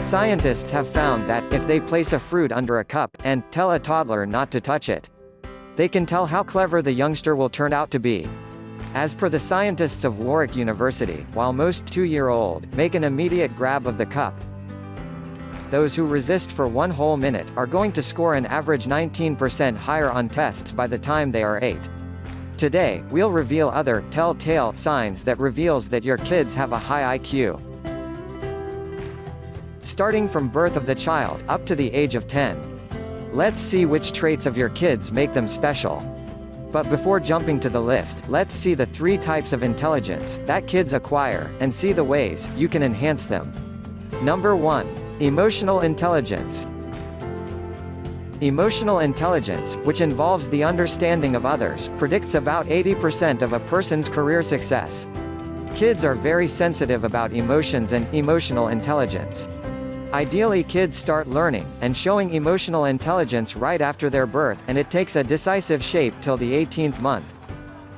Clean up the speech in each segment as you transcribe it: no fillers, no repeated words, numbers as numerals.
Scientists have found that, if they place a fruit under a cup, and tell a toddler not to touch it, they can tell how clever the youngster will turn out to be. As per the scientists of Warwick University, while most 2-year-olds make an immediate grab of the cup, those who resist for 1 whole minute are going to score an average 19% higher on tests by the time they are 8. Today, we'll reveal other telltale signs that reveals that your kids have a high IQ. Starting from birth of the child, up to the age of 10. Let's see which traits of your kids make them special. But before jumping to the list, let's see the 3 types of intelligence that kids acquire, and see the ways you can enhance them. Number 1. Emotional intelligence. Emotional intelligence, which involves the understanding of others, predicts about 80% of a person's career success. Kids are very sensitive about emotions and emotional intelligence. Ideally, kids start learning and showing emotional intelligence right after their birth, and it takes a decisive shape till the 18th month.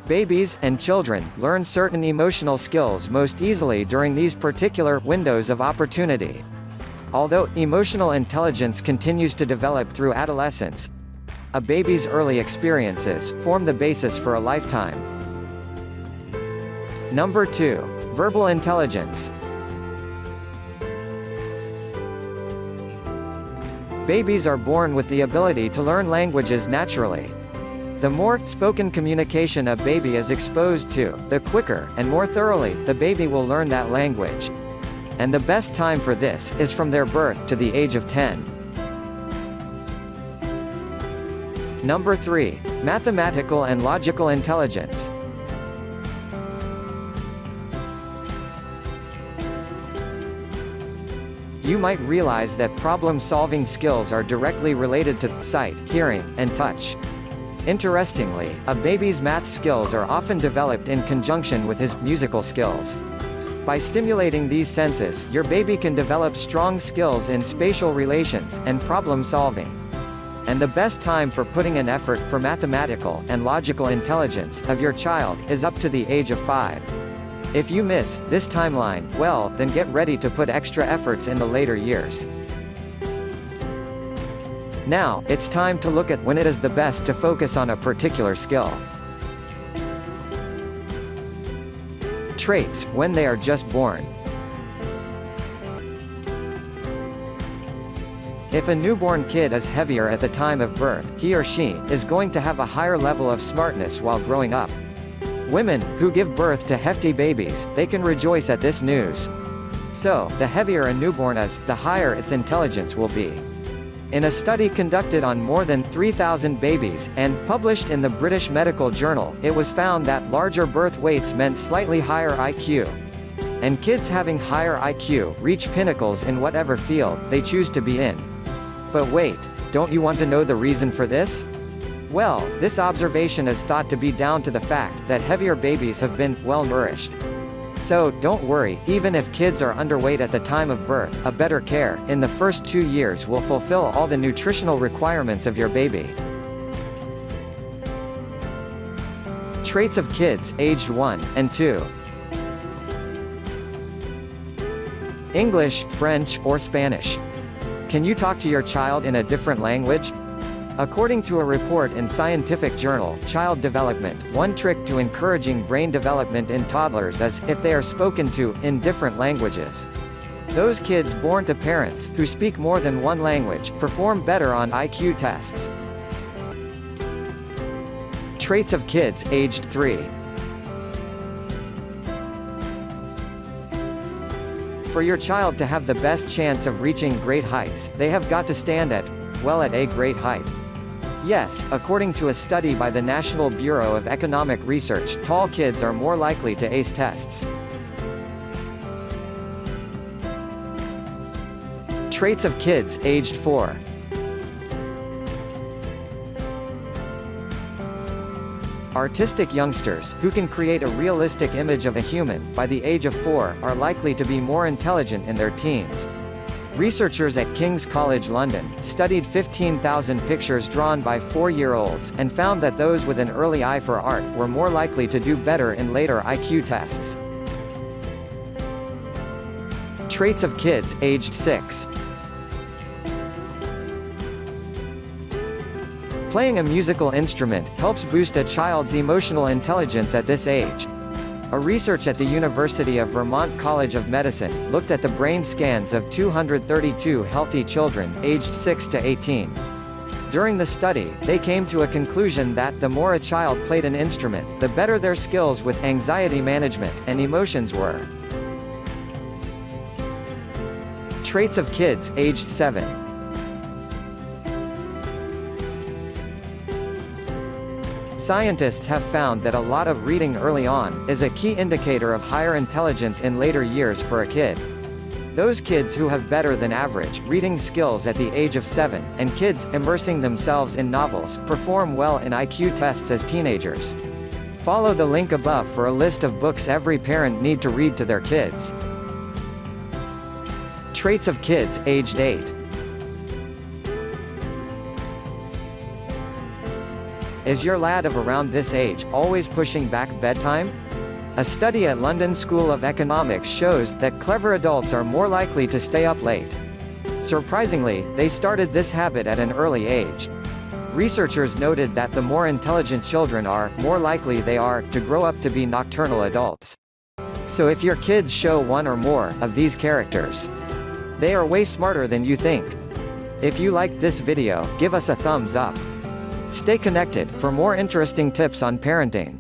Babies and children learn certain emotional skills most easily during these particular windows of opportunity. Although emotional intelligence continues to develop through adolescence, a baby's early experiences form the basis for a lifetime. Number 2. Verbal intelligence. Babies are born with the ability to learn languages naturally. The more spoken communication a baby is exposed to, the quicker and more thoroughly the baby will learn that language. And the best time for this is from their birth to the age of 10. Number 3. Mathematical and logical intelligence. You might realize that problem-solving skills are directly related to sight, hearing, and touch. Interestingly, a baby's math skills are often developed in conjunction with his musical skills. By stimulating these senses, your baby can develop strong skills in spatial relations and problem solving. And the best time for putting an effort for mathematical and logical intelligence of your child is up to the age of 5. If you miss this timeline, well, then get ready to put extra efforts in the later years. Now, it's time to look at when it is the best to focus on a particular skill. Traits, when they are just born. If a newborn kid is heavier at the time of birth, he or she is going to have a higher level of smartness while growing up. Women who give birth to hefty babies, they can rejoice at this news. So, the heavier a newborn is, the higher its intelligence will be. In a study conducted on more than 3,000 babies, and published in the British Medical Journal, it was found that larger birth weights meant slightly higher IQ. And kids having higher IQ reach pinnacles in whatever field they choose to be in. But wait, don't you want to know the reason for this? Well, this observation is thought to be down to the fact that heavier babies have been well-nourished. So, don't worry, even if kids are underweight at the time of birth, a better care in the first 2 years will fulfill all the nutritional requirements of your baby. Traits of kids, aged 1 and 2. English, French, or Spanish. Can you talk to your child in a different language? According to a report in scientific journal, Child Development, one trick to encouraging brain development in toddlers is, if they are spoken to in different languages. Those kids born to parents who speak more than one language perform better on IQ tests. Traits of kids, aged 3. For your child to have the best chance of reaching great heights, they have got to stand at a great height. Yes, according to a study by the National Bureau of Economic Research, tall kids are more likely to ace tests. Traits of kids, aged 4. Artistic youngsters, who can create a realistic image of a human, by the age of 4, are likely to be more intelligent in their teens. Researchers at King's College London studied 15,000 pictures drawn by 4-year-olds, and found that those with an early eye for art were more likely to do better in later IQ tests. Traits of kids, aged 6. Playing a musical instrument helps boost a child's emotional intelligence at this age. A research at the University of Vermont College of Medicine looked at the brain scans of 232 healthy children, aged 6 to 18. During the study, they came to a conclusion that the more a child played an instrument, the better their skills with anxiety management and emotions were. Traits of kids, aged 7. Scientists have found that a lot of reading early on is a key indicator of higher intelligence in later years for a kid. Those kids who have better than average reading skills at the age of 7, and kids immersing themselves in novels, perform well in IQ tests as teenagers. Follow the link above for a list of books every parent need to read to their kids. Traits of kids, aged 8. Is your lad of around this age always pushing back bedtime? A study at London School of Economics shows that clever adults are more likely to stay up late. Surprisingly, they started this habit at an early age. Researchers noted that the more intelligent children are, more likely they are to grow up to be nocturnal adults. So if your kids show one or more of these characters, they are way smarter than you think. If you liked this video, give us a thumbs up. Stay connected for more interesting tips on parenting.